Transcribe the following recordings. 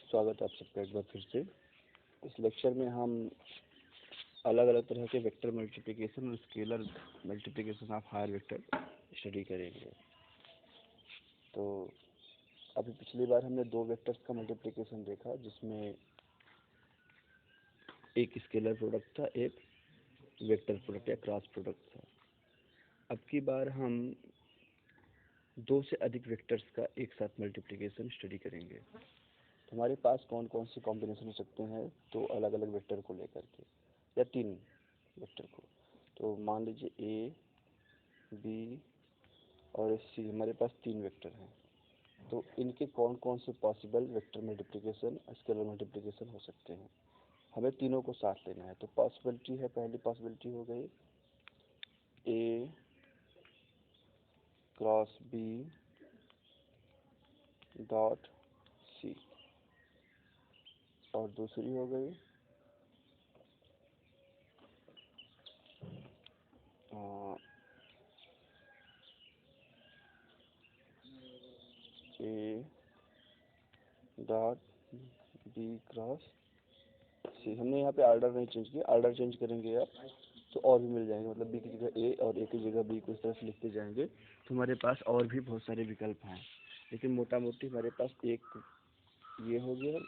स्वागत है आप सबका एक बार फिर से। इस लेक्चर में हम अलग अलग तरह के वेक्टर मल्टीप्लिकेशन और scalar multiplication of higher vector study करेंगे। तो अभी पिछली बार हमने दो वेक्टर्स का मल्टीप्लिकेशन देखा, जिसमें एक स्केलर प्रोडक्ट था, एक वेक्टर प्रोडक्ट या क्रॉस प्रोडक्ट था। अब की बार हम दो से अधिक वेक्टर्स का एक साथ मल्टीप्लिकेशन स्टडी करेंगे। हमारे पास कौन कौन से कॉम्बिनेशन हो सकते हैं, तो अलग अलग वेक्टर को लेकर के या तीन वेक्टर को। तो मान लीजिए ए, बी और सी, हमारे पास तीन वेक्टर हैं। तो इनके कौन कौन से possible vector multiplication, scalar multiplication हो सकते हैं, हमें तीनों को साथ लेना है। तो पॉसिबिलिटी है, पहली पॉसिबिलिटी हो गई ए क्रॉस बी डॉट सी, और दूसरी हो गई ए डॉट बी क्रॉस सी। हमने यहाँ पे ऑर्डर नहीं चेंज किया, ऑर्डर चेंज करेंगे आप तो और भी मिल जाएंगे, मतलब बी की जगह ए और ए की जगह बी को इस तरह से लिखते जाएंगे तो हमारे पास और भी बहुत सारे विकल्प हैं। लेकिन मोटा मोटी हमारे पास एक ये हो गया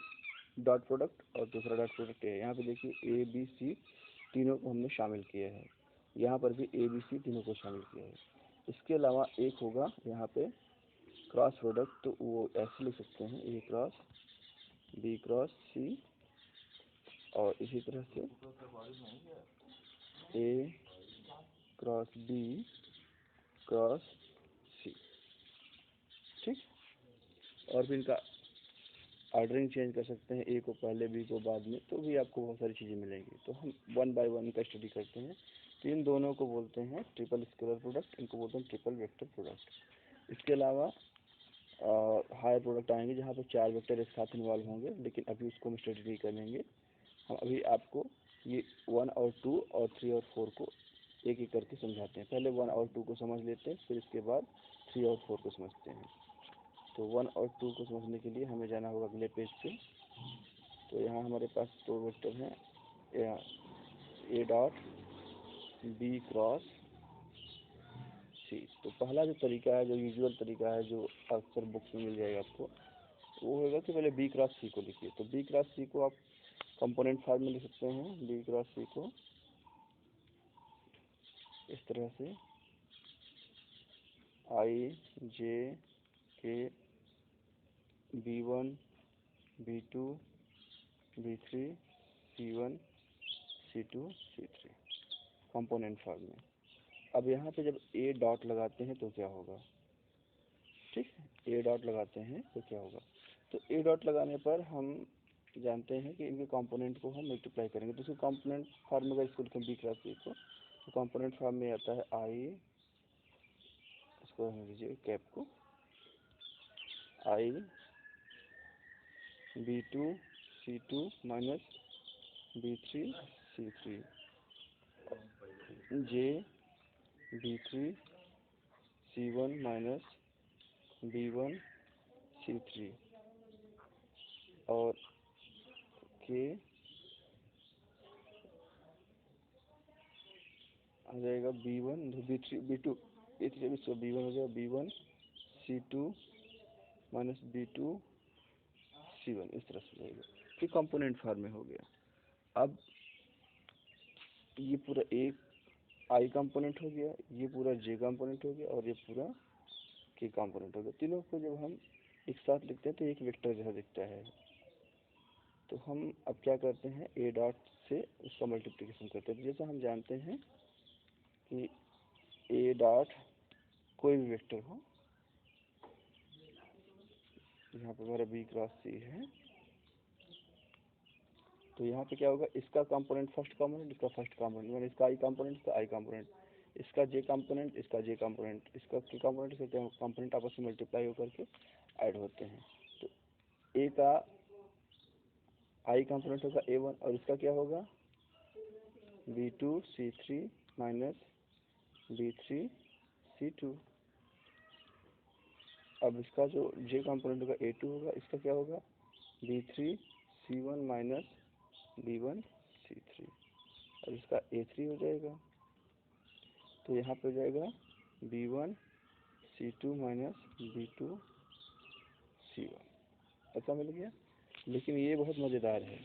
डॉट प्रोडक्ट और दूसरा डॉट प्रोडक्ट है। यहाँ पे देखिए ए बी सी तीनों को हमने शामिल किया है, यहाँ पर भी ए बी सी तीनों को शामिल किया है। इसके अलावा एक होगा यहाँ पे क्रॉस प्रोडक्ट, तो वो ऐसे लिख सकते हैं ए क्रॉस बी क्रॉस सी, और इसी तरह से ए क्रॉस बी क्रॉस सी। ठीक, और भी इनका ऑर्डरिंग चेंज कर सकते हैं, ए को पहले बी को बाद में, तो भी आपको बहुत सारी चीज़ें मिलेंगी। तो हम वन बाय वन का स्टडी करते हैं। तो इन दोनों को बोलते हैं ट्रिपल स्केलर प्रोडक्ट, इनको बोलते हैं ट्रिपल वेक्टर प्रोडक्ट। इसके अलावा हायर प्रोडक्ट आएंगे जहाँ पर चार वेक्टर एक साथ इन्वॉल्व होंगे, लेकिन अभी उसको हम स्टडी नहीं करेंगे। हम अभी आपको ये 1 और 2 और 3 और 4 को एक एक करके समझाते हैं। पहले 1 और 2 को समझ लेते हैं, फिर इसके बाद 3 और 4 को समझते हैं। तो 1 और 2 को समझने के लिए हमें जाना होगा अगले पेज पे। तो यहाँ हमारे पास दो वेक्टर हैं, A dot B cross C. तो पहला जो तरीका है, जो यूजुअल तरीका है, जो अक्सर बुक्स में मिल जाएगा आपको, वो होगा कि पहले बी क्रॉस सी को लिखिए। तो बी क्रॉस सी को आप कंपोनेंट फॉर्म में लिख सकते हैं। बी क्रॉस सी को इस तरह से आई जे के B1 B2 B3 C1 C2 C3 component form में। अब यहाँ पे जब ए डॉट लगाते हैं तो क्या होगा, ठीक है, ए डॉट लगाते हैं तो क्या होगा। तो ए डॉट लगाने पर हम जानते हैं कि इनके कंपोनेंट को हम मल्टीप्लाई करेंगे। तो कंपोनेंट फॉर्म में अगर इसको लिखें बी क्रॉस सी को, तो कंपोनेंट फॉर्म में आता है आई, इसको रख लीजिए कैप को, आई B2 C2 minus B3 C3 जे B3 C1 minus B1 C3 और के आ जाएगा B1 B3 B2 B3 B1 हो जाएगा B1 C2 minus B2 C1, इस तरह से जाएगा। फिर कंपोनेंट फॉर्म में हो गया। अब ये पूरा एक आई कंपोनेंट हो गया, ये पूरा जे कंपोनेंट हो गया, और ये पूरा के कंपोनेंट हो गया। तीनों को जब हम एक साथ लिखते हैं तो एक वेक्टर जैसा दिखता है। तो हम अब क्या करते हैं, ए डॉट से उसका मल्टीप्लिकेशन करते हैं। जैसे हम जानते हैं कि ए डॉट कोई भी वेक्टर हो, यहाँ पे हमारा बी क्रॉस सी है, तो यहाँ पे क्या होगा, इसका कंपोनेंट फर्स्ट कंपोनेंट, इसका फर्स्ट कंपोनेंट, यानी इसका आई कंपोनेंट, इसका आई कंपोनेंट, इसका जे कंपोनेंट, इसका जे कंपोनेंट, इसका के कंपोनेंट, इसका कंपोनेंट आपस में मल्टीप्लाई होकर के ऐड होते हैं। तो ए का आई कंपोनेंट होगा A1, और इसका क्या होगा B2 C3 minus B3 C2। अब इसका जो जे कंपोनेंट होगा A2 होगा, इसका क्या होगा B3C1 माइनस B1C3, और इसका A3 हो जाएगा। तो यहाँ पे हो जाएगा B1C2 माइनस B2C1, ऐसा मिल गया। लेकिन ये बहुत मज़ेदार है,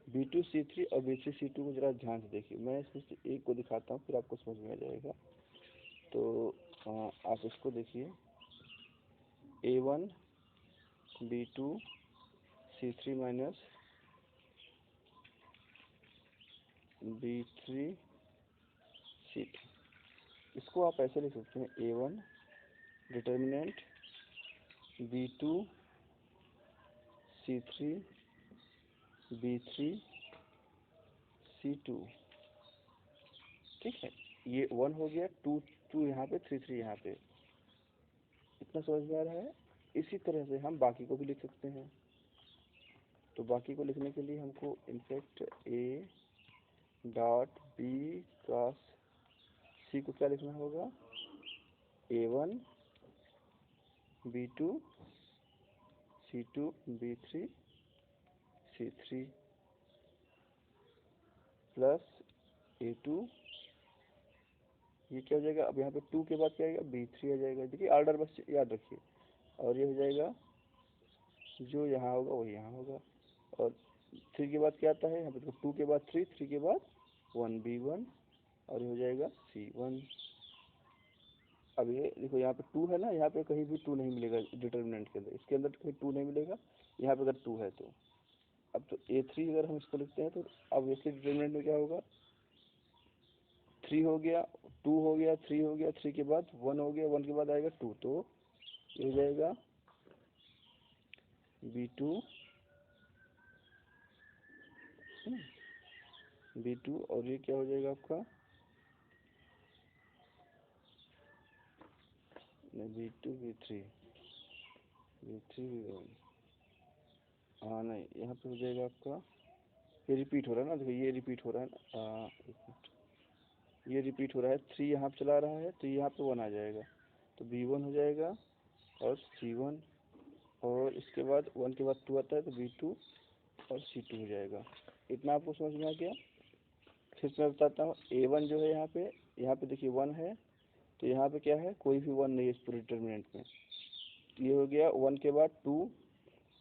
B2C3 और B3C2 को जरा ध्यान से देखिए। मैं इसमें से एक को दिखाता हूँ, फिर आपको समझ में आ जाएगा। तो आप इसको देखिए, A1 B2C3 माइनस B3C2, इसको आप ऐसे लिख सकते हैं, A1 डिटर्मिनेंट B2C3 B3C2, ठीक है। ये 1 हो गया, 2 यहाँ पे, 3 यहाँ पे, इतना समझ में आ रहा है। इसी तरह से हम बाकी को भी लिख सकते हैं। तो बाकी को लिखने के लिए हमको in fact A dot B cross C को क्या लिखना होगा, A1 B2 C2 B3 C3 plus A2, ये क्या हो जाएगा, अब यहाँ पे 2 के बाद क्या आएगा, B3 आ जाएगा। देखिए ऑर्डर बस याद रखिए, और ये हो जाएगा, जो यहाँ होगा वही यहाँ होगा। और 3 के बाद क्या आता है, यहाँ पे 2 के बाद 3, 3 के बाद 1 B1, और ये हो जाएगा C1। अब ये देखो, यहाँ पे 2 है ना, यहाँ पे कहीं भी 2 नहीं मिलेगा डिटर्मिनेंट के अंदर, इसके अंदर कहीं 2 नहीं मिलेगा, यहाँ पे अगर 2 है तो। अब तो A3 अगर हम इसको लिखते हैं तो अब इसके डिटर्मिनेंट में क्या होगा, 3 हो गया, 2 हो गया, 3 हो गया, 3 के बाद 1 हो गया, 1 के बाद आएगा 2, तो ये हो जाएगा B2 B2, और ये क्या हो जाएगा आपका, B2 B3 B1, हाँ नहीं, यहाँ पे हो जाएगा आपका, ये रिपीट हो रहा है ना, देखो ये रिपीट हो रहा है ना, ये रिपीट हो रहा है, 3 यहाँ पे चला रहा है, तो यहाँ पे 1 आ जाएगा, तो B1 हो जाएगा और C1, और इसके बाद 1 के बाद 2 आता है, तो B2 और C2 हो जाएगा। इतना आपको समझ में आ गया। फिर मैं बताता हूँ, A1 जो है यहाँ पे देखिए 1 है, तो यहाँ पे क्या है, कोई भी 1 नहीं है इस पूरे डिटर्मिनेंट में। ये हो गया 1 के बाद 2,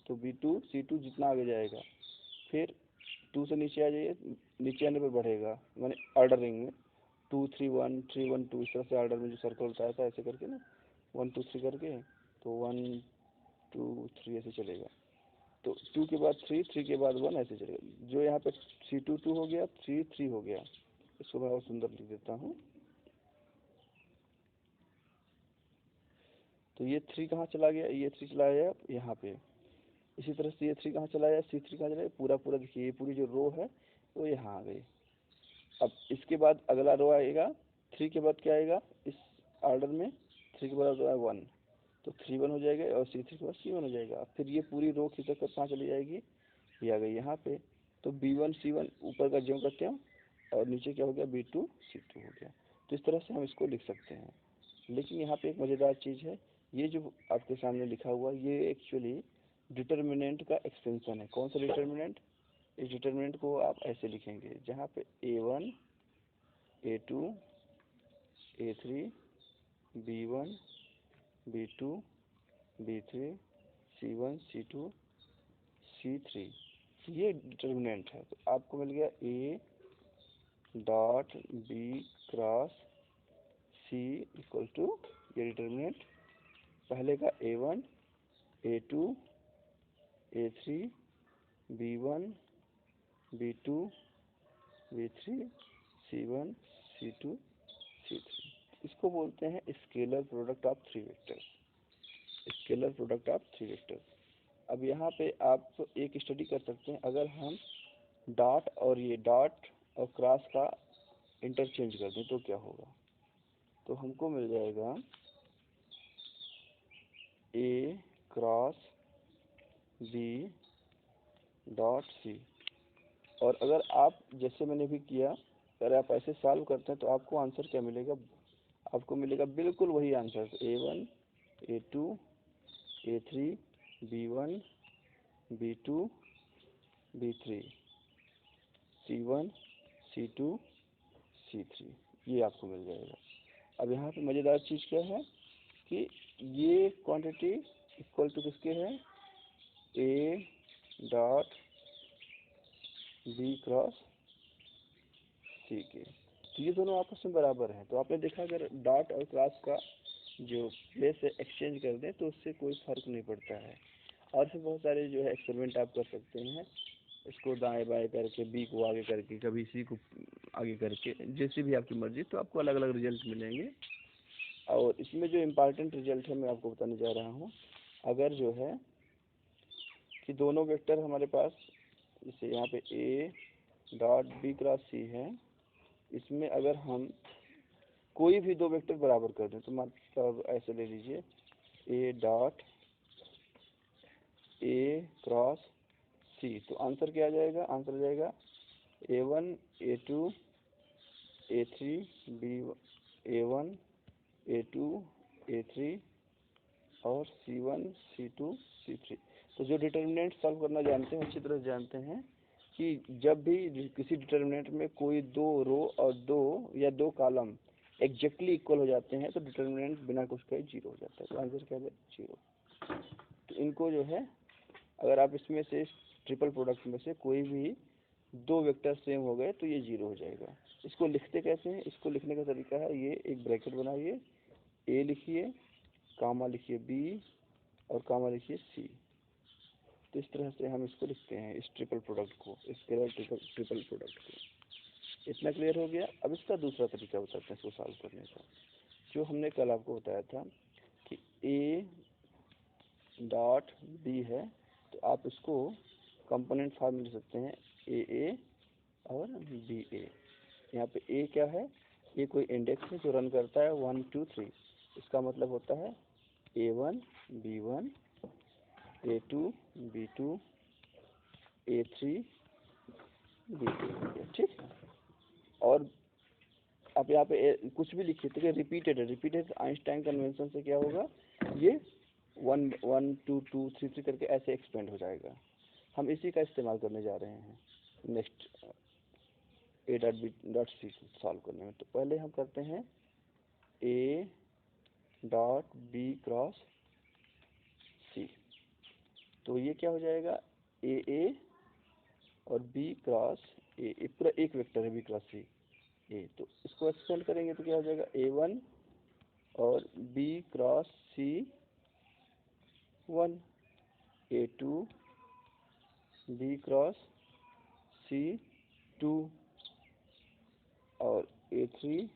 तो B2 C2 जितना आगे जाएगा, फिर 2 से नीचे आ जाइए, नीचे आने पर बढ़ेगा, मैंने ऑर्डरिंग में 2 3 1 3 1 2, इस तरह से ऑर्डर में जो सर्कल होता है ऐसे करके ना, 1 2 3 करके, तो 1 2 3 ऐसे चलेगा। तो 2 के बाद 3, 3 के बाद 1, ऐसे चलेगा। जो यहाँ पे C2 2 हो गया, 3 3 हो गया, इसको मैं और सुंदर लिख देता हूँ। तो ये 3 कहाँ चला गया, ये 3 चला गया यहाँ पे। इसी तरह से ये 3 कहाँ चला गया, C3 कहाँ चला गया, पूरा पूरा देखिए, ये पूरी जो रो है वो यहाँ आ गई। अब इसके बाद अगला रो आएगा, 3 के बाद क्या आएगा इस ऑर्डर में, 3 के बाद 1, तो 3 1 हो जाएगा, और C3 के बाद C1 हो जाएगा। अब फिर ये पूरी रो खींच कर कहाँ चली जाएगी, ये आ गई यहाँ पे। तो B1 C1 ऊपर का ज्यों का त्यों, और नीचे क्या हो गया, B2 C2 हो गया। तो इस तरह से हम इसको लिख सकते हैं। लेकिन यहाँ पे एक मज़ेदार चीज़ है, ये जो आपके सामने लिखा हुआ, ये एक्चुअली डिटर्मिनेंट का एक्सटेंशन है। कौन सा डिटर्मिनेंट, इस डिटर्मिनेंट को आप ऐसे लिखेंगे, जहाँ पे A1 A2 A3 B1 B2 B3 C1 C2 C3, ये डिटर्मिनेंट है। तो आपको मिल गया A dot B cross C equal to, ये डिटर्मिनेंट पहले का A1 A2 A3 B1 B2 B3 C1 C2 C3, इसको बोलते हैं scalar product of 3 vectors, scalar product of 3 vectors. अब यहाँ पे आप एक स्टडी कर सकते हैं, अगर हम डॉट और ये डॉट और क्रॉस का इंटरचेंज कर दें तो क्या होगा। तो हमको मिल जाएगा A cross B dot C, और अगर आप जैसे मैंने भी किया, अगर आप ऐसे सॉल्व करते हैं तो आपको आंसर क्या मिलेगा, आपको मिलेगा बिल्कुल वही answer, A1 A2 A3 B1 B2 B3 C1 C2 C3, ये आपको मिल जाएगा। अब यहाँ पे मज़ेदार चीज़ क्या है कि ये क्वांटिटी इक्वल टू किसके है, A dot B cross C के। तो ये दोनों आपस में बराबर हैं। तो आपने देखा अगर डॉट और क्रॉस का जो प्लेस है एक्सचेंज कर दें तो उससे कोई फ़र्क नहीं पड़ता है। और फिर बहुत सारे जो है एक्सपेरिमेंट आप कर सकते हैं, इसको दाएं बाएं करके, बी को आगे करके, कभी सी को आगे करके, जैसी भी आपकी मर्जी, तो आपको अलग अलग रिजल्ट मिलेंगे। और इसमें जो इम्पॉर्टेंट रिजल्ट है मैं आपको बताने जा रहा हूँ। अगर जो है कि दोनों वेक्टर हमारे पास, जैसे यहाँ पे ए डॉट बी क्रॉस सी है, इसमें अगर हम कोई भी दो वेक्टर बराबर कर दें, तो मतलब ऐसे ले लीजिए ए डॉट ए क्रॉस सी, तो आंसर क्या आ जाएगा, आंसर आ जाएगा A1 A2 A3 B A1 A2 A3 और C1 C2 C3। तो जो डिटर्मिनेंट सॉल्व करना जानते हैं, अच्छी तरह जानते हैं कि जब भी किसी डिटर्मिनेंट में कोई दो रो और दो या दो कॉलम एग्जैक्टली इक्वल हो जाते हैं तो डिटर्मिनेंट बिना कुछ कहे जीरो हो जाता है। तो आंसर क्या है, जीरो। तो इनको जो है, अगर आप इसमें से ट्रिपल प्रोडक्ट में से कोई भी दो वेक्टर सेम हो गए तो ये जीरो हो जाएगा। इसको लिखते कैसे हैं, इसको लिखने का तरीका है, ये एक ब्रैकेट बनाइए, ए लिखिए, कामा लिखिए बी और कामा लिखिए सी। तो इस तरह से हम इसको लिखते हैं, इस ट्रिपल प्रोडक्ट को, स्केलर ट्रिपल प्रोडक्ट को। इतना क्लियर हो गया। अब इसका दूसरा तरीका बताते हैं इसको सॉल्व करने का, जो हमने कल आपको बताया था कि ए डॉट बी है, तो आप इसको कंपोनेंट फॉर्म में लिख सकते हैं, ए और बी ए। यहाँ पे ए क्या है, ये कोई इंडेक्स है जो रन करता है 1 2 3। इसका मतलब होता है A1 B1 A2 B2 A3 B3, ठीक। और आप यहाँ पे कुछ भी लिखिए तो रिपीटेड है, रिपीटेड आइंस्टाइन कन्वेंशन से क्या होगा, ये 1 1 2 2 3 3 करके ऐसे एक्सपेंड हो जाएगा। हम इसी का इस्तेमाल करने जा रहे हैं next A dot B dot C solve करने में। तो पहले हम करते हैं A dot B cross C. तो ये क्या हो जाएगा, ए और बी क्रॉस ए, पूरा एक वेक्टर है बी क्रॉस सी ए। तो इसको एक्सपेंड करेंगे तो क्या हो जाएगा, A1 और बी क्रॉस सी 1, A2 बी क्रॉस सी 2 और A3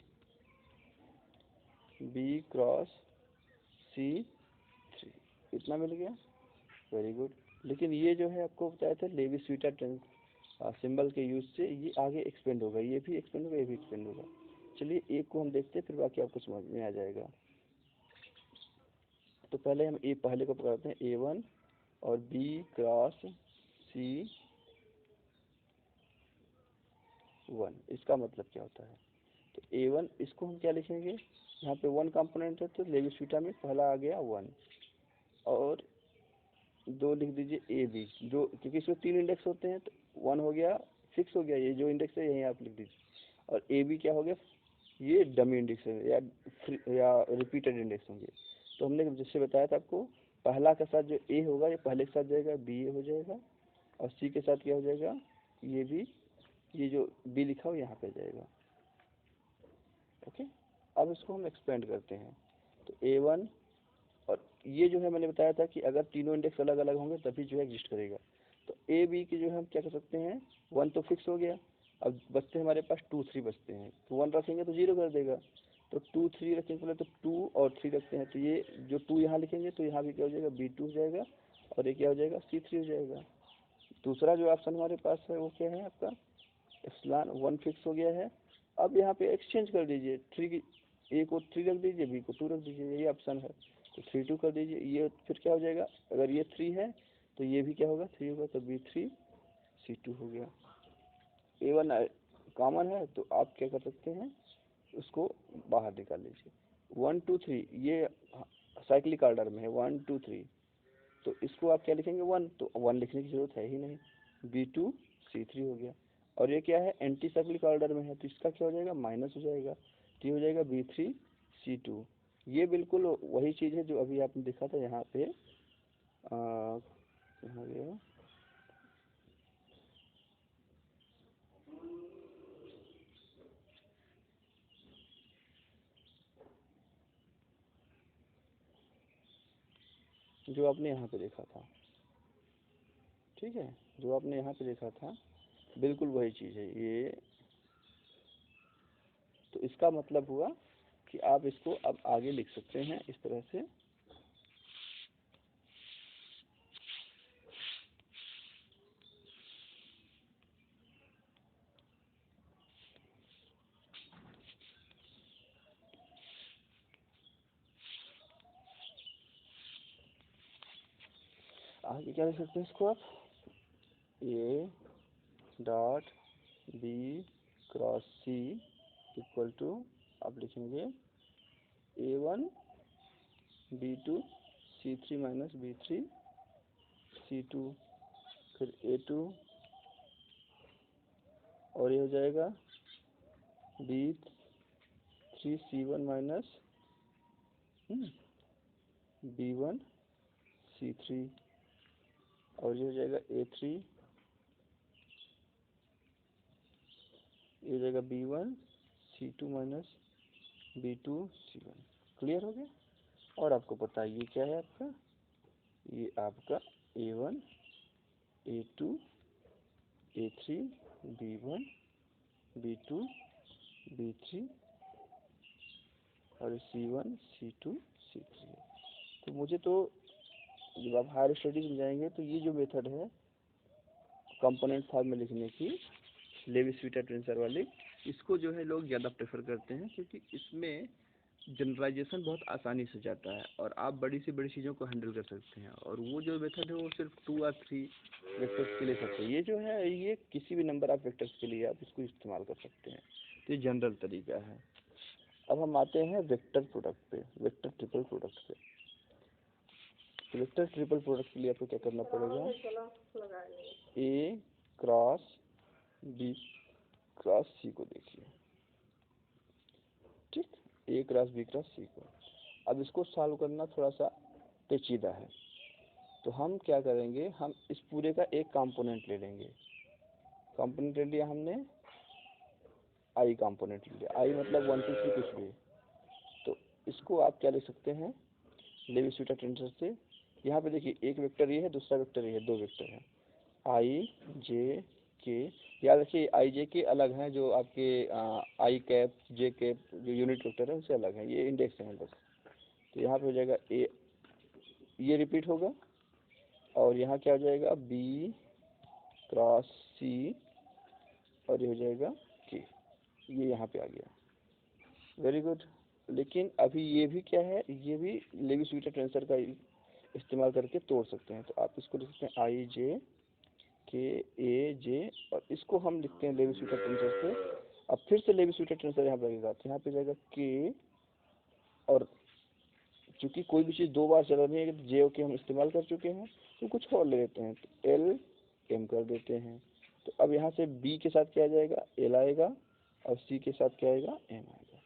बी क्रॉस सी 3। इतना मिल गया, वेरी गुड। लेकिन ये जो है आपको बताया था लेवी-स्वीटर सिंबल के यूज से ये आगे एक्सपेंड होगा, ये भी एक्सपेंड होगा, ये भी एक्सपेंड होगा। चलिए एक को हम देखते हैं, फिर बाकी आपको समझ में आ जाएगा। तो पहले हम पहले को पकड़ते हैं A1 और बी क्रॉस सी 1। इसका मतलब क्या होता है, तो A1 इसको हम क्या लिखेंगे, यहाँ पे 1 कंपोनेंट है तो लेवी-स्वीटर में पहला आ गया 1, और 2 लिख दीजिए ए बी, जो क्योंकि इसमें 3 इंडेक्स होते हैं तो 1 हो गया, फिक्स हो गया, ये जो इंडेक्स है यहीं आप लिख दीजिए। और ए बी क्या हो गया, ये डमी इंडेक्स है या रिपीटेड इंडेक्स होंगे। तो हमने जिससे बताया था आपको, पहला के साथ जो ए होगा ये पहले के साथ जाएगा, बी ए हो जाएगा, और सी के साथ क्या हो जाएगा, ये भी, ये जो बी लिखा हो यहाँ पे जाएगा। ओके, अब इसको हम एक्सपेंड करते हैं। तो A1, और ये जो है मैंने बताया था कि अगर तीनों इंडेक्स अलग अलग होंगे तभी जो है एग्जिस्ट करेगा। तो ए बी की जो है हम क्या कर सकते हैं, 1 तो फिक्स हो गया, अब बचते हैं हमारे पास 2 3 बचते हैं। तो 1 रखेंगे तो 0 कर देगा, तो 2 3 रखेंगे पहले, तो 2 और 3 रखते हैं, तो ये जो 2 यहाँ लिखेंगे तो यहाँ भी क्या हो जाएगा, B2 हो जाएगा, और ये क्या हो जाएगा, C3 हो जाएगा। दूसरा जो ऑप्शन हमारे पास है वो क्या है आपका, एप्सिलॉन 1 फिक्स हो गया है। अब यहाँ पे एक्सचेंज कर दीजिए, 3 ए को 3 रख दीजिए, बी को 2 रख दीजिए, यही ऑप्शन है। तो 3 2 कर दीजिए, ये फिर क्या हो जाएगा, अगर ये 3 है तो ये भी क्या होगा, 3 होगा, तो B3 C2 हो गया। A1 कॉमन है तो आप क्या कर सकते हैं, उसको बाहर निकाल लीजिए। 1 2 3 ये साइक्लिक ऑर्डर में है, 1 2 3, तो इसको आप क्या लिखेंगे 1, तो 1 लिखने की जरूरत है ही नहीं, B2C3 हो गया। और ये क्या है, एंटी साइक्लिक ऑर्डर में है, तो इसका क्या हो जाएगा, माइनस हो जाएगा, तो ये हो जाएगा B3C2। ये बिल्कुल वही चीज़ है जो अभी आपने देखा था यहाँ पे, यहाँ गया, जो आपने यहाँ पे देखा था, ठीक है, जो आपने यहाँ पे देखा था बिल्कुल वही चीज़ है ये। तो इसका मतलब हुआ कि आप इसको अब आगे लिख सकते हैं इस तरह से, आगे क्या लिख सकते हैं इसको आप, A dot B cross C equal to, आप लिखेंगे A1 B2 C3 minus B3 C2, फिर A2, और ये हो जाएगा B3 C1 minus B1 C3, और ये हो जाएगा A3, ये हो जाएगा B1 C2 minus B2 C1। Clear हो गया। और आपको पता है ये क्या है आपका, ये आपका A1 A2 A3 B1 B2 B3 और C1 C2 C3 है। तो मुझे तो जब आप हायर स्टडीज में जाएंगे तो ये जो मेथड है कंपोनेंट फॉर्म में लिखने की, लेवी-स्वीटर टेंसर वाली, इसको जो है लोग ज़्यादा प्रेफर करते हैं, क्योंकि इसमें जनरलाइजेशन बहुत आसानी से जाता है और आप बड़ी से बड़ी चीज़ों को हैंडल कर सकते हैं। और वो जो मेथड है वो सिर्फ 2 और 3 वेक्टर्स के लिए सकते हैं। ये जो है ये किसी भी नंबर ऑफ वेक्टर्स के लिए आप इसको इस्तेमाल कर सकते हैं, तो ये जनरल तरीका है। अब हम आते हैं वेक्टर प्रोडक्ट पे, वेक्टर ट्रिपल प्रोडक्ट पे। तो वेक्टर ट्रिपल प्रोडक्ट के लिए आपको क्या करना पड़ेगा, A cross B cross C को देखिए, ठीक, A cross B cross C को। अब इसको सॉल्व करना थोड़ा सा पेचीदा है, तो हम क्या करेंगे, हम इस पूरे का एक कंपोनेंट ले लेंगे। कंपोनेंट ले लिया हमने, आई कंपोनेंट ले लिया, आई मतलब 1 2 3 कुछ भी। तो इसको आप क्या लिख सकते हैं, लेवी-स्वीटर टेंसर से। यहाँ पे देखिए एक वेक्टर ये है, दूसरा वेक्टर ये है, 2 वेक्टर है, आई जे के। याद रखिए आई जे के अलग हैं, जो आपके आई कैप जे कैप जो यूनिट वेक्टर है उससे अलग है, ये इंडेक्स है बस। तो यहाँ पे हो जाएगा ए, ये रिपीट होगा, और यहाँ क्या हो जाएगा बी क्रॉस सी, और ये हो जाएगा के, ये यहाँ पे आ गया। Very good. लेकिन अभी ये भी क्या है, ये भी लेवी-स्वीटर टेंसर का इस्तेमाल करके तोड़ सकते हैं। तो आप इसको लिख सकते हैं आई जे के ए जे, और इसको हम लिखते हैं लेवी-स्वीटर टेंसर से। अब फिर से लेवी-स्वीटर टेंसर यहाँ पे लगेगा, तो यहाँ पे जाएगा के, और चूंकि कोई भी चीज़ 2 बार चल रही है तो जे के हम इस्तेमाल कर चुके हैं, तो कुछ और ले लेते हैं, तो एल एम कर देते हैं। तो अब यहाँ से बी के साथ क्या आ जाएगा, एल आएगा, और सी के साथ क्या आएगा, एम आएगा।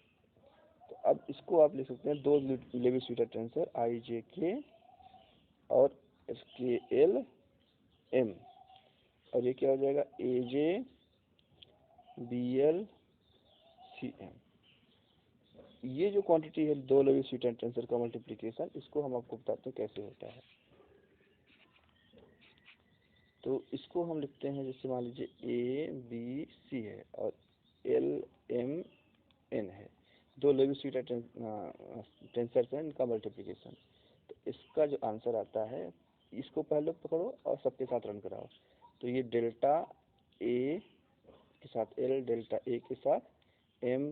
तो अब इसको आप लिख सकते हैं 2 लेवी-स्वीटर टेंसर, आई जे के और के एल एम, और ये क्या हो जाएगा a j b l c m. ये जो क्वांटिटी है 2 लेवी-स्वीटर टेंसर का मल्टीप्लिकेशन, इसको हम आपको बताते हैं कैसे होता है। तो इसको हम लिखते हैं, जैसे मान लीजिए ए बी सी है और एल एम एन है, 2 लेवी-स्वीटर टेंसर है, इनका मल्टीप्लिकेशन। तो इसका जो आंसर आता है, इसको पहले पकड़ो और सबके साथ रन कराओ। तो ये डेल्टा ए के साथ एल, डेल्टा ए के साथ एम,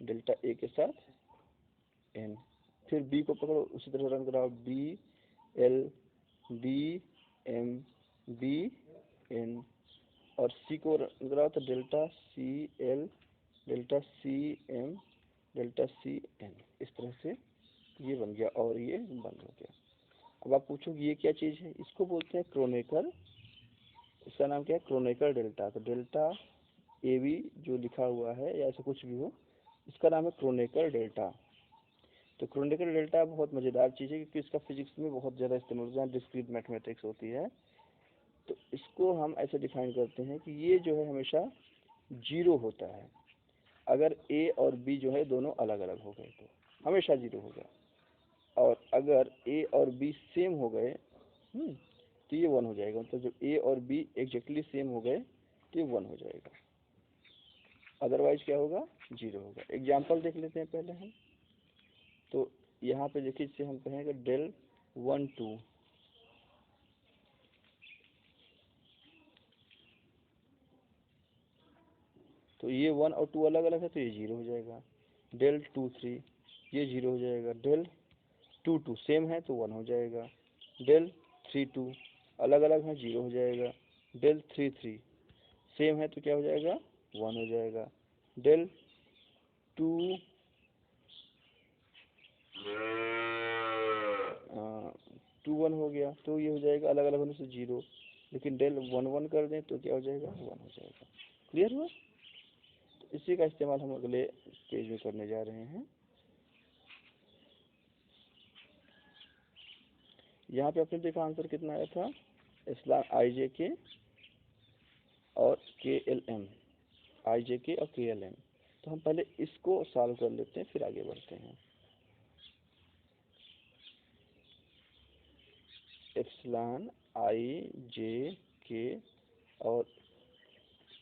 डेल्टा ए के साथ एन। फिर बी को पकड़ो, उसी तरह रन कराओ, B L B M B N, और सी को रन कराओ तो delta C L, delta C M, delta C N. इस तरह से ये बन गया और ये बंद हो गया। अब आप पूछोगे ये क्या चीज़ है, इसको बोलते हैं क्रोनेकर, इसका नाम क्या है, क्रोनेकर डेल्टा। तो डेल्टा ए बी जो लिखा हुआ है या ऐसा कुछ भी हो, इसका नाम है क्रोनेकर डेल्टा। तो क्रोनेकर डेल्टा बहुत मज़ेदार चीज़ है क्योंकि इसका फिजिक्स में बहुत ज़्यादा इस्तेमाल होता है, डिस्क्रीट मैथमेटिक्स होती है। तो इसको हम ऐसे डिफाइन करते हैं कि ये जो है हमेशा जीरो होता है। अगर ए और बी जो है दोनों अलग अलग हो गए तो हमेशा जीरो होगा, और अगर ए और बी सेम हो गए तो ये वन हो जाएगा। मतलब जब ए और बी एग्जैक्टली सेम हो गए तो ये वन हो जाएगा, अदरवाइज क्या होगा, जीरो होगा। एग्जाम्पल देख लेते हैं पहले हम। तो यहाँ पे देखिए, इससे हम कहेंगे डेल 1 2, तो ये 1 और 2 अलग अलग है तो ये जीरो हो जाएगा। डेल 2 3 ये जीरो हो जाएगा। डेल 2 2 सेम है तो 1 हो जाएगा। डेल 3 2 अलग अलग है, जीरो हो जाएगा। डेल 3 3 सेम है तो क्या हो जाएगा, 1 हो जाएगा। डेल 2 2 1 हो गया तो ये हो जाएगा, अलग अलग होने से जीरो। लेकिन डेल 1 1 कर दें तो क्या हो जाएगा, 1 हो जाएगा। क्लियर हुआ। तो इसी का इस्तेमाल हम अगले पेज में करने जा रहे हैं। यहाँ पे आपने देखा आंसर कितना आया था, इस्लाम आई जे के और के एल एम, आई जे के और के एल एम। तो हम पहले इसको सॉल्व कर लेते हैं फिर आगे बढ़ते हैं। एप्सिलॉन आई जे के और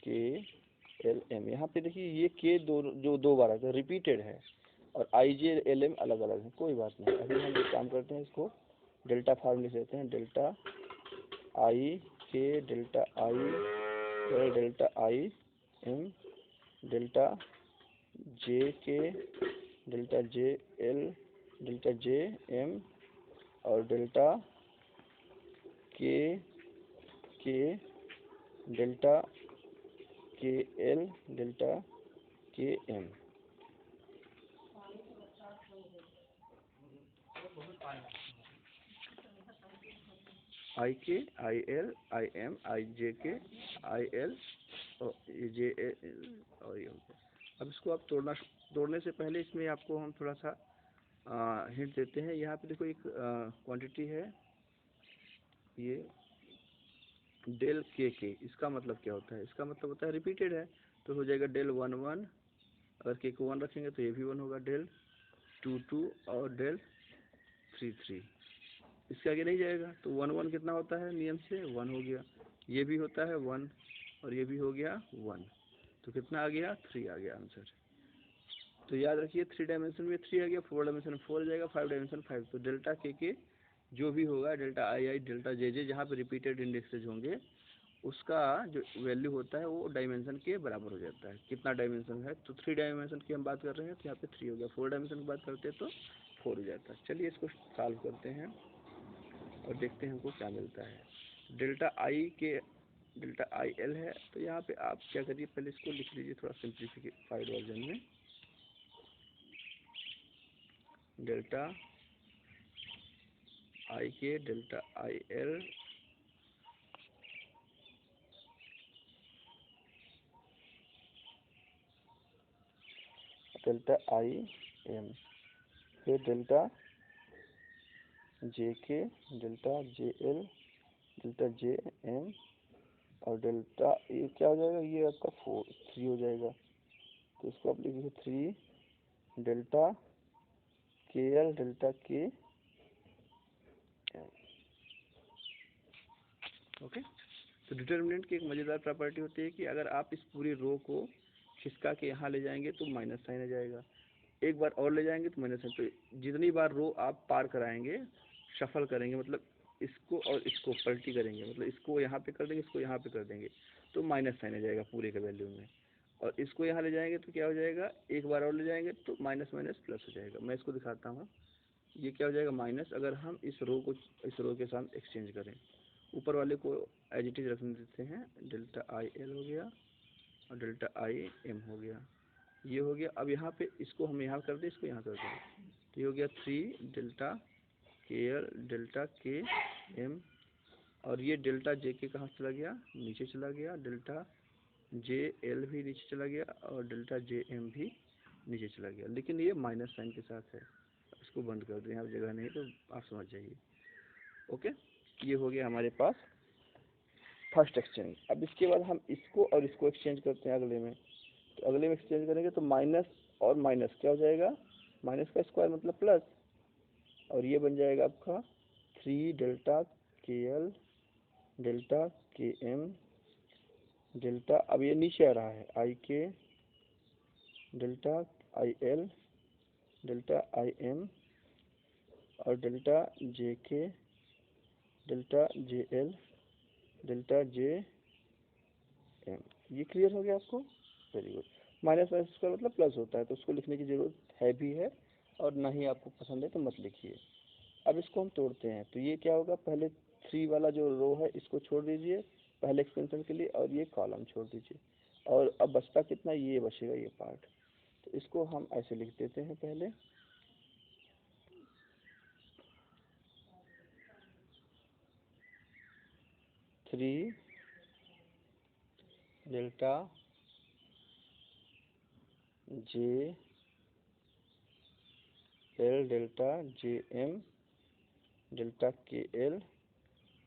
के एल एम, यहाँ पे देखिए ये के दो जो दो बार आता है रिपीटेड है, और आई जे एल एम अलग अलग है। कोई बात नहीं, अभी हम एक काम करते हैं, इसको डेल्टा फॉर्म लिख देते हैं। डेल्टा आई के delta i delta I m delta जे के डेल्टा जे एल डेल्टा जे एम और डेल्टा के डेल्टा के एल डेल्टा के m. I k i L I M I j के आई एल और ये जे एल और ये हो गया। अब इसको आप तोड़ने से पहले इसमें आपको हम थोड़ा सा हिंट देते हैं। यहाँ पे देखो एक क्वांटिटी है ये डेल के, इसका मतलब क्या होता है, इसका मतलब होता है रिपीटेड है, तो हो जाएगा डेल 1 1। अगर के को 1 रखेंगे तो ये भी 1 होगा। डेल 2 2 और डेल 3 3, इसके आगे नहीं जाएगा। तो 1 1 कितना होता है नियम से, 1 हो गया। ये भी होता है 1 और ये भी हो गया 1, तो कितना आ गया, 3 आ गया आंसर। तो याद रखिए 3 डायमेंशन में 3 आ गया, 4 डायमेंशन में 4 जाएगा, 5 डायमेंशन 5। तो डेल्टा के जो भी होगा, डेल्टा आई डेल्टा जे जहाँ पे रिपीटेड इंडेक्सेज होंगे उसका जो वैल्यू होता है वो डायमेंशन के बराबर हो जाता है। कितना डायमेंशन है, तो 3 डायमेंशन की हम बात कर रहे हैं तो यहाँ पे 3 हो गया। 4 डायमेंशन की बात करते हैं तो 4 हो जाता है। चलिए इसको सॉल्व करते हैं और देखते हैं हमको क्या मिलता है। डेल्टा आई एल है, तो यहाँ पे आप क्या करिए, पहले इसको लिख लीजिए थोड़ा सिंप्लीफाइड वर्जन में। डेल्टा आई के delta I L delta I M, फिर डेल्टा जे के डेल्टा जे एल डेल्टा जे एम और डेल्टा ये क्या हो जाएगा, ये आपका 3 हो जाएगा। तो इसको आप लिखिए 3 डेल्टा के एल डेल्टा के एल। ओके। तो डिटर्मिनेंट की एक मज़ेदार प्रॉपर्टी होती है कि अगर आप इस पूरी रो को खिसका के यहाँ ले जाएंगे तो माइनस साइन आ जाएगा, एक बार और ले जाएंगे तो माइनस साइन। तो जितनी बार रो आप पार कराएंगे, शफल करेंगे, मतलब इसको और इसको पलटी करेंगे, मतलब इसको यहाँ पे कर देंगे, इसको यहाँ पे कर देंगे, तो माइनस साइन आ जाएगा पूरे के वैल्यू में। और इसको यहाँ ले जाएंगे तो क्या हो जाएगा, एक बार और ले जाएंगे तो माइनस माइनस प्लस हो जाएगा। मैं इसको दिखाता हूँ, ये क्या हो जाएगा माइनस, अगर हम इस रो के साथ एक्सचेंज करें, ऊपर वाले को एज इट इज रखने देते हैं। डेल्टा आई एल हो गया और डेल्टा आई एम हो गया, ये हो गया। अब यहाँ पे इसको हम यहाँ कर दें, इसको यहाँ कर दें, तो ये हो गया 3 डेल्टा के एल डेल्टा के एम, और ये डेल्टा जे के कहाँ चला गया, नीचे चला गया, डेल्टा जे एल भी नीचे चला गया, और डेल्टा जे एम भी नीचे चला गया, लेकिन ये माइनस साइन के साथ है। इसको बंद कर दो, यहाँ जगह नहीं तो आप समझ जाइए। ओके, ये हो गया हमारे पास फर्स्ट एक्सचेंज। अब इसके बाद हम इसको और इसको एक्सचेंज करते हैं अगले में। तो अगले में एक्सचेंज करेंगे तो माइनस और माइनस क्या हो जाएगा, माइनस का स्क्वायर मतलब प्लस, और ये बन जाएगा आपका 3 डेल्टा के एल डेल्टा के एम डेल्टा, अब ये नीचे आ रहा है आई के delta I L delta I M और डेल्टा जे के डेल्टा जे एल डेल्टा जे एम। ये क्लियर हो गया आपको? Very good. Minus minus square मतलब प्लस होता है, तो उसको लिखने की ज़रूरत है भी है, और ना ही आपको पसंद है तो मत लिखिए। अब इसको हम तोड़ते हैं, तो ये क्या होगा, पहले 3 वाला जो रो है इसको छोड़ दीजिए पहले एक्सपेंशन के लिए, और ये कॉलम छोड़ दीजिए, और अब बचता कितना, ये बचेगा ये पार्ट। तो इसको हम ऐसे लिख देते हैं पहले, three delta J L delta जे एम डेल्टा के एल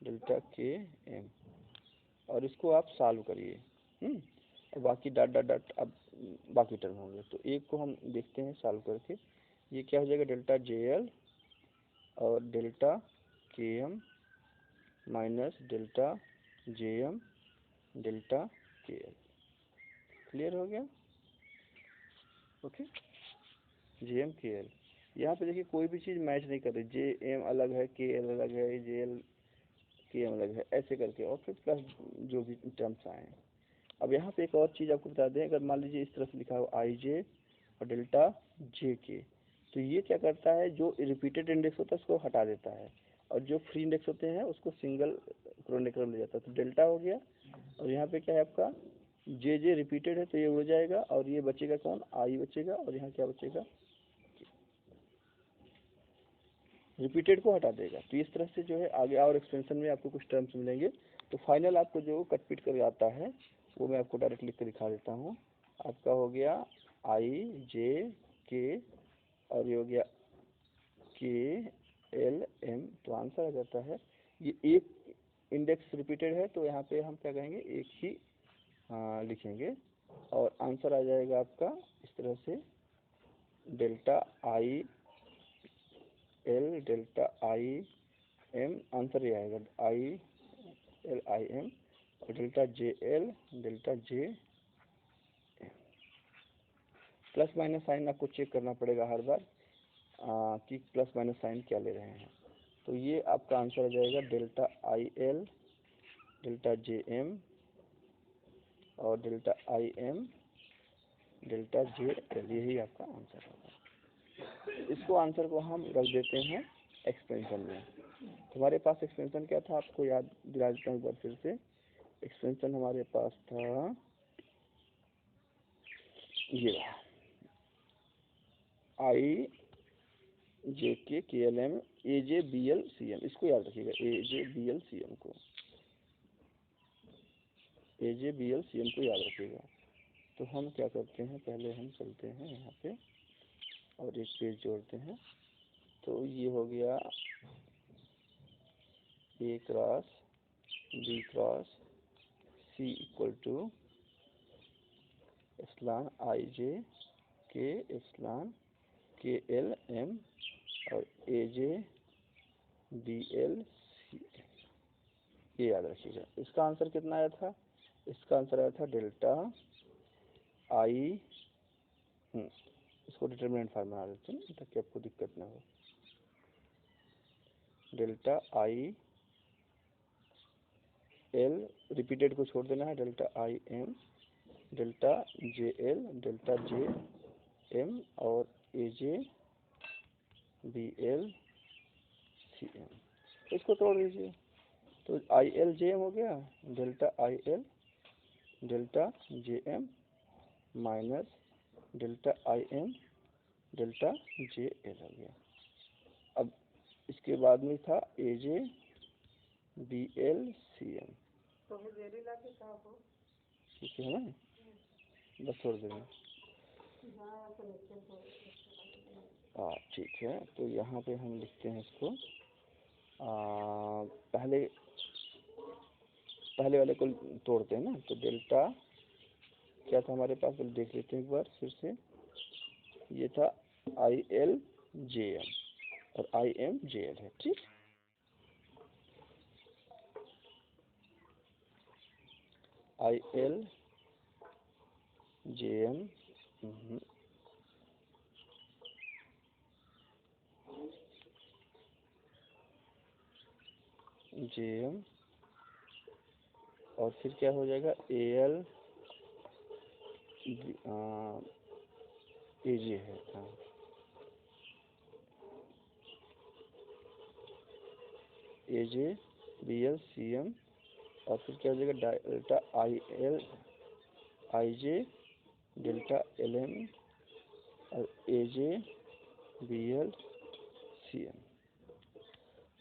डेल्टा के एम, और इसको आप सॉल्व करिए। और बाकी डॉट डॉट डॉट अब बाकी टर्म होंगे, तो एक को हम देखते हैं सॉल्व करके। ये क्या हो जाएगा, डेल्टा जे एल और डेल्टा के एम माइनस डेल्टा जे एम डेल्टा के एल। क्लियर हो गया? Okay, J M K L. यहाँ पे देखिए कोई भी चीज़ मैच नहीं कर रही, जे एम अलग है, के एल अलग है, जे एल के एम अलग है, ऐसे करके, और फिर प्लस जो भी टर्म्स आए हैं। अब यहाँ पे एक और चीज़ आपको बता दें, अगर मान लीजिए इस तरह से लिखा हो आई जे और डेल्टा जे के, तो ये क्या करता है, जो रिपीटेड इंडेक्स होता है उसको हटा देता है, और जो फ्री इंडेक्स होते हैं उसको सिंगल क्रोनिकल ले जाता है। तो डेल्टा हो गया, और यहाँ पे क्या है आपका, जे रिपीटेड है तो ये उड़ जाएगा, और ये बचेगा कौन, आई बचेगा, और यहाँ क्या बचेगा, रिपीटेड को हटा देगा। तो इस तरह से जो है आगे और एक्सपेंशन में आपको कुछ टर्म्स मिलेंगे। तो फाइनल आपको जो कट पीट कर आता है वो मैं आपको डायरेक्ट लिख कर दिखा देता हूँ। आपका हो गया आई जे के, और ये हो गया के एल एम, तो आंसर आ जाता है। ये एक इंडेक्स रिपीटेड है तो यहाँ पे हम क्या कहेंगे, एक ही लिखेंगे, और आंसर आ जाएगा आपका इस तरह से, delta I L delta I M, answer ये आएगा आई एल आई एम, और डेल्टा जे एल डेल्टा जे एम। प्लस माइनस साइन आपको चेक करना पड़ेगा हर बार कि प्लस माइनस साइन क्या ले रहे हैं। तो ये आपका आंसर आ जाएगा delta I L delta J M और डेल्टा आई एम डेल्टा जे एल, यही आपका आंसर होगा। इसको आंसर को हम रख देते हैं एक्सपेंशन में। हमारे पास एक्सपेंशन क्या था, आपको याद दिला देता हूँ एक बार फिर से। एक्सपेंशन हमारे पास था ये i j k l m a j b l c m, इसको याद रखिएगा, a j b l c m को, a j b l c m को याद रखिएगा। तो हम क्या करते हैं, पहले हम चलते हैं यहाँ पे और एक पेज जोड़ते हैं। तो ये हो गया a cross b cross c equal to epsilon i j k epsilon के एल एम और ए जे बी एल सी, ये याद रखिएगा। इसका आंसर कितना आया था, इसका आंसर आया था डेल्टा आई, इसको डिटरमिनेंट फॉर्म बना देते हैं ताकि आपको दिक्कत ना हो। डेल्टा आई एल रिपीटेड को छोड़ देना है, डेल्टा आई m delta J L delta जे एम और a j b l c m, इसको तोड़ दीजिए। तो आई एल जे एम हो गया, delta I L delta J m minus delta I m delta J l हो गया। अब इसके बाद में था a j b l c m. ठीक है ना, बस छोड़ देंगे। हाँ ठीक है, तो यहाँ पे हम लिखते हैं इसको पहले वाले को तोड़ते हैं ना, तो डेल्टा क्या था हमारे पास, पहले देख लेते हैं एक बार फिर से। ये था आई एल जे एम और आई एम जे एल है। ठीक, I L J M J M, और फिर क्या हो जाएगा ए एल ए जे है, हाँ a j b l c m, और फिर क्या हो जाएगा delta I L i j delta l m और a j b l c m.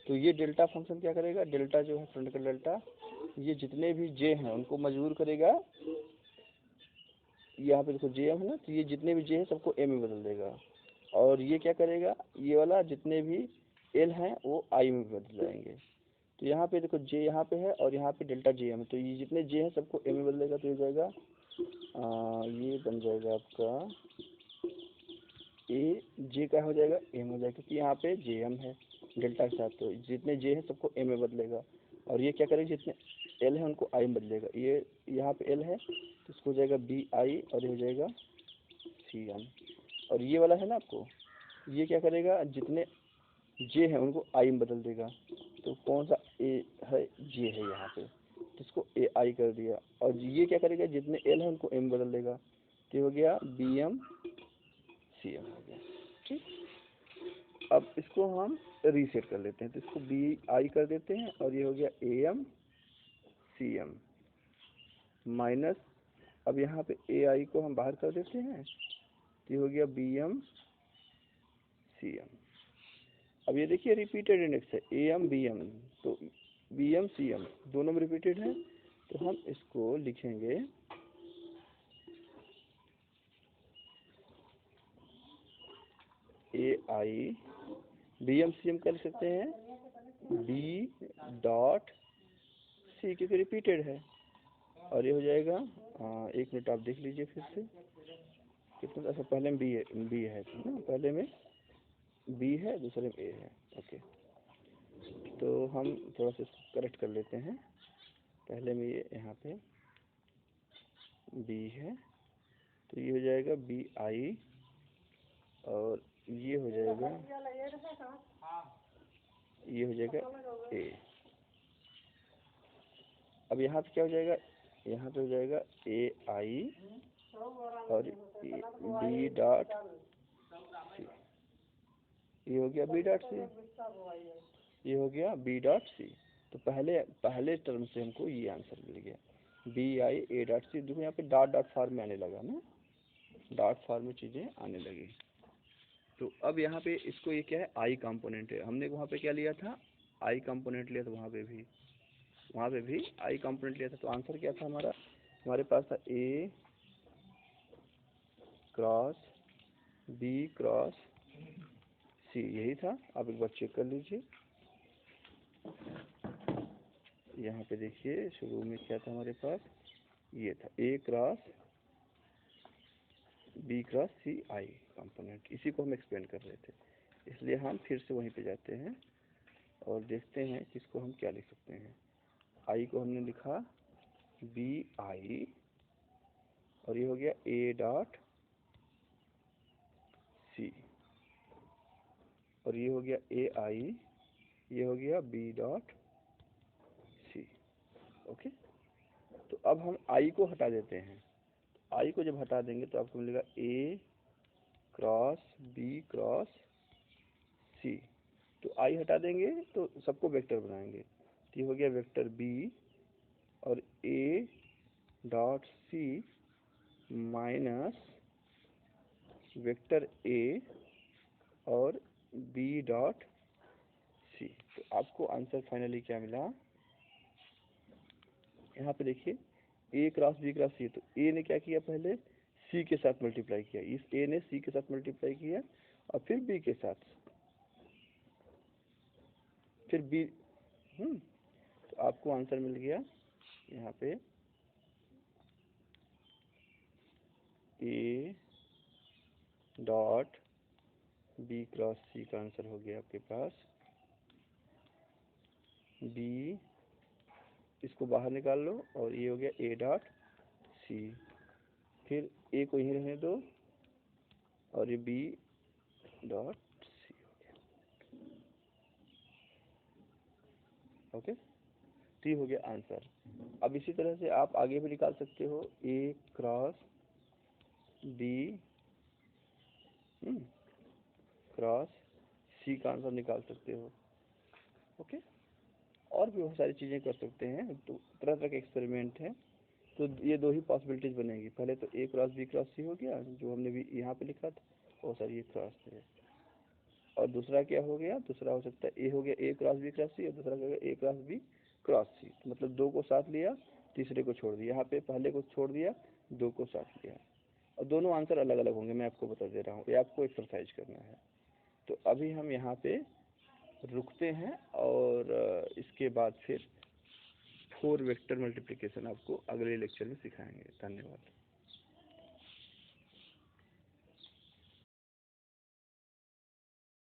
तो ये डेल्टा फंक्शन क्या करेगा, डेल्टा जो है फ्रंट का डेल्टा, ये जितने भी जे हैं उनको मजबूर करेगा। यहाँ पे देखो जे एम है ना, तो ये जितने भी जे हैं सबको ए में बदल देगा। और ये क्या करेगा, ये वाला जितने भी एल हैं वो आई में बदल जाएंगे। तो यहाँ पे देखो जे यहाँ पे है और यहाँ पे डेल्टा जे एम, तो ये जितने जे हैं सबको ए में बदल देगा। तो ये जाएगा ये बन जाएगा आपका ए जे का हो जाएगा एम हो जाएगा, क्योंकि यहाँ पे जे एम है डेल्टा के साथ, तो जितने जे हैं सबको ए में बदलेगा। और ये क्या करेगा, जितने एल है उनको आई में बदलेगा। ये यहाँ पे एल है तो इसको हो जाएगा बी आई और ये हो जाएगा सी एम। और ये वाला है ना आपको, ये क्या करेगा, जितने जे है उनको आई में बदल देगा। तो कौन सा ए है, जे है यहाँ पे, तो इसको ए आई कर दिया। और ये क्या करेगा, जितने एल है उनको एम बदल देगा। तो हो गया बी एम सी एम हो गया। ठीक, अब इसको हम रीसेट कर लेते हैं, तो इसको बी आई कर देते हैं और ये हो गया A M C M minus, अब यहाँ पे ए आई को हम बाहर कर देते हैं, तो ये हो गया बी एम सी एम। अब ये देखिए रिपीटेड इंडेक्स है ए एम बी एम, तो बी एम सी एम दोनों में रिपीटेड है। तो हम इसको लिखेंगे ए आई बी एम सी एम कर सकते हैं बी डॉट सी, क्योंकि रिपीटेड है। और ये हो जाएगा एक मिनट आप देख लीजिए फिर से कितना, अच्छा पहले में बी है ना, पहले में बी है दूसरे में ए है। ओके, तो हम थोड़ा सा करेक्ट कर लेते हैं। पहले में ये यहाँ पे बी है, तो ये हो जाएगा बी आई और ये हो जाएगा ए। अब यहाँ पे क्या हो जाएगा, यहाँ पे हो जाएगा ए आई और बी डॉट सी, ये हो गया बी डॉट सी, ये हो गया बी डॉट सी। तो पहले टर्म से हमको ये आंसर मिल गया बी आई ए डॉट सी। देखो यहाँ पे डॉट डॉट फॉर्म में आने लगा ना, डॉट फॉर्म में चीज़ें आने लगी। तो अब यहाँ पे इसको ये क्या है, आई कंपोनेंट है। हमने वहाँ पे क्या लिया था, आई कंपोनेंट लिया था, वहाँ पे भी आई कंपोनेंट लिया था। तो आंसर क्या था हमारा, हमारे पास था ए क्रॉस बी क्रॉस सी, यही था। आप एक बार चेक कर लीजिए। यहाँ पे देखिए शुरू में क्या था हमारे पास, ये था ए क्रॉस बी क्रॉस सी आई कंपोनेंट, इसी को हम एक्सपेंड कर रहे थे। इसलिए हम फिर से वहीं पे जाते हैं और देखते हैं कि इसको हम क्या लिख सकते हैं। आई को हमने लिखा बी आई और ये हो गया ए डॉट सी और ये हो गया ए आई, ये हो गया बी डॉट सी। ओके, तो अब हम आई को हटा देते हैं। आई को जब हटा देंगे तो आपको मिलेगा ए क्रॉस बी क्रॉस सी। तो आई हटा देंगे तो सबको वेक्टर बनाएंगे, तो ये हो गया वेक्टर बी और A dot C minus vector A और बी डॉट सी। तो आपको आंसर फाइनली क्या मिला, यहाँ पे देखिए ए क्रॉस बी क्रॉस सी। तो ए ने क्या किया, पहले सी के साथ मल्टीप्लाई किया, इस ए ने सी के साथ मल्टीप्लाई किया और फिर बी के साथ, फिर बी। तो आपको आंसर मिल गया यहाँ पे ए डॉट बी क्रॉस सी का आंसर हो गया आपके पास बी, इसको बाहर निकाल लो और ये हो गया ए डॉट सी, फिर ए को यहीं रहने दो और ये बी डॉट सी हो गया। ओके, तो ये हो गया आंसर। अब इसी तरह से आप आगे भी निकाल सकते हो, ए क्रॉस बी क्रॉस सी का आंसर निकाल सकते हो। ओके, और भी बहुत सारी चीज़ें कर सकते हैं, तो तरह तरह के एक्सपेरिमेंट हैं। तो ये दो ही पॉसिबिलिटीज बनेगी, पहले तो ए क्रॉस बी क्रॉस सी हो गया जो हमने भी यहाँ पे लिखा था, और सर ये क्रॉस है, और दूसरा क्या हो गया, दूसरा हो सकता है ए हो गया ए क्रॉस बी क्रॉस सी, और दूसरा हो गया a cross b cross C. तो मतलब दो को साथ लिया, तीसरे को छोड़ दिया, यहाँ पे पहले को छोड़ दिया, दो को साथ लिया, और दोनों आंसर अलग अलग होंगे, मैं आपको बता दे रहा हूँ, ये आपको एक्सरसाइज करना है। तो अभी हम यहाँ पे रुकते हैं और इसके बाद फिर 4 वेक्टर मल्टीप्लिकेशन आपको अगले लेक्चर में सिखाएंगे। धन्यवाद।